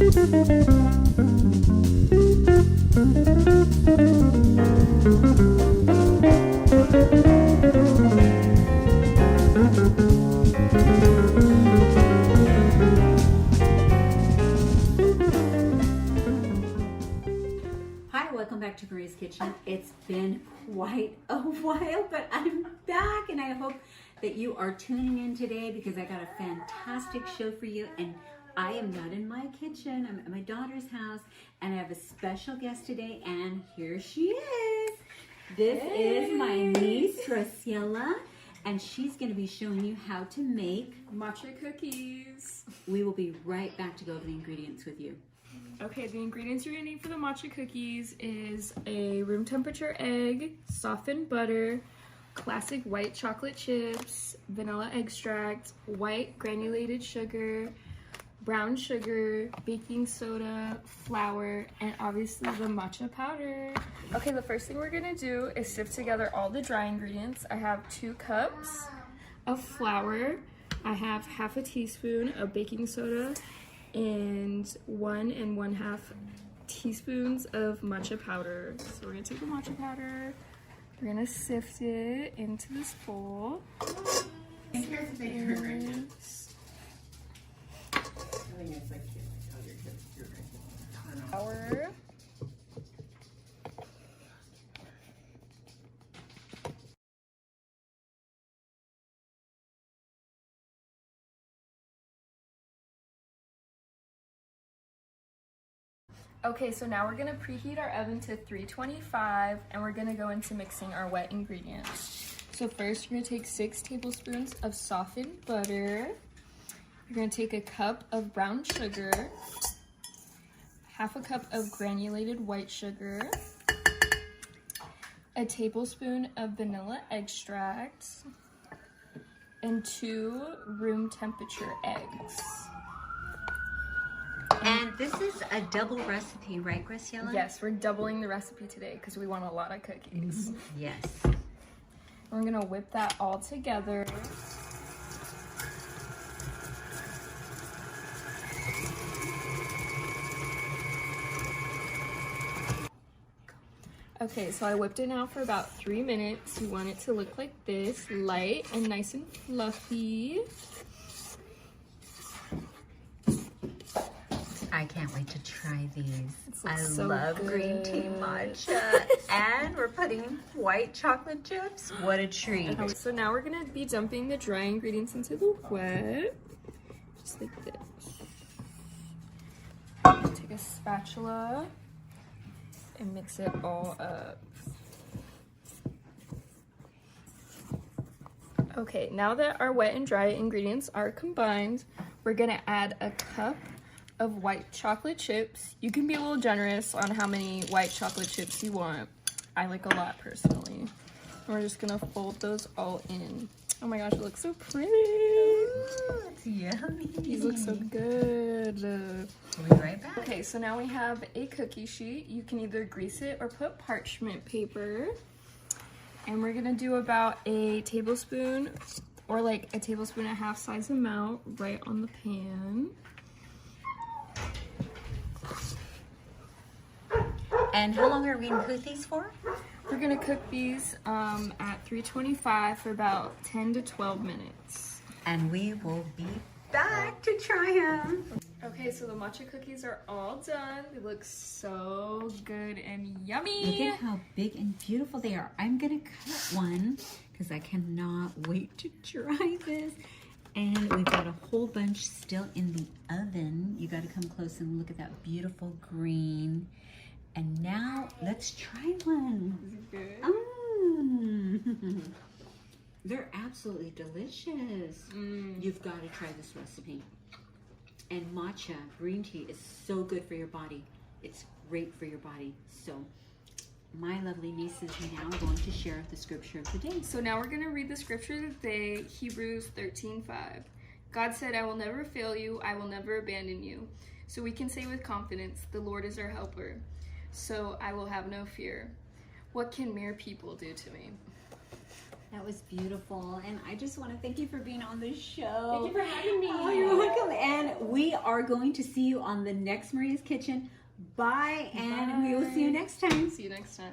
Welcome back to Maria's Kitchen. It's been quite a while, but I'm back and I hope that you are tuning in today because I got a fantastic show for you. And I am not in my kitchen, I'm at my daughter's house and I have a special guest today and here she is. This is my niece, Graciela, and she's going to be showing you how to make matcha cookies. We will be right back to go over the ingredients with you. Okay, the ingredients you're gonna need for the matcha cookies is a room temperature egg, softened butter, classic white chocolate chips, vanilla extract, white granulated sugar, brown sugar, baking soda, flour, and obviously the matcha powder. Okay, the first thing we're gonna do is sift together all the dry ingredients. I have 2 cups of flour. I have half a teaspoon of baking soda and 1 1/2 teaspoons of matcha powder. So we're gonna take the matcha powder, we're gonna sift it into this bowl. Flour. Okay, so now we're gonna preheat our oven to 325 and we're gonna go into mixing our wet ingredients. So first you're gonna take 6 tablespoons of softened butter. You're gonna take a cup of brown sugar, half a cup of granulated white sugar, a tablespoon of vanilla extract, and 2 room temperature eggs. And this is a double recipe, right, Graciela? Yes, we're doubling the recipe today because we want a lot of cookies. Yes. We're gonna whip that all together. Okay, so I whipped it now for about 3 minutes. You want it to look like this, light and nice and fluffy. I can't wait to try these. I so love good. green tea matcha. And we're putting white chocolate chips. What a treat. So now we're gonna be dumping the dry ingredients into the wet, just like this. Take a spatula and mix it all up. Okay, now that our wet and dry ingredients are combined, we're gonna add a cup of white chocolate chips. You can be a little generous on how many white chocolate chips you want. I like a lot personally. And we're just gonna fold those all in. Oh my gosh, it looks so pretty. Ooh, it's yummy. These look so good. We'll be right back. Okay, so now we have a cookie sheet. You can either grease it or put parchment paper. And we're gonna do about a tablespoon or like a tablespoon and a half size amount right on the pan. And how long are we gonna cook these for? We're gonna cook these at 325 for about 10 to 12 minutes. And we will be back to try them. Okay, so the matcha cookies are all done. They look so good and yummy. Look at how big and beautiful they are. I'm gonna cut one because I cannot wait to try this. And we've got a whole bunch still in the oven. You gotta come close and look at that beautiful green. And now let's try one. Is it good? They're absolutely delicious. You've got to try this recipe. And matcha, green tea, is so good for your body. It's great for your body. So my lovely nieces now are going to share the scripture of the day. So now we're going to read the scripture of the day, Hebrews 13:5. God said, I will never fail you. I will never abandon you. So we can say with confidence, the Lord is our helper. So I will have no fear. What can mere people do to me? That was beautiful. And I just want to thank you for being on the show. Thank you for having me. Oh, you're welcome. And we are going to see you on the next Maria's Kitchen. Bye, and we will see you next time. See you next time.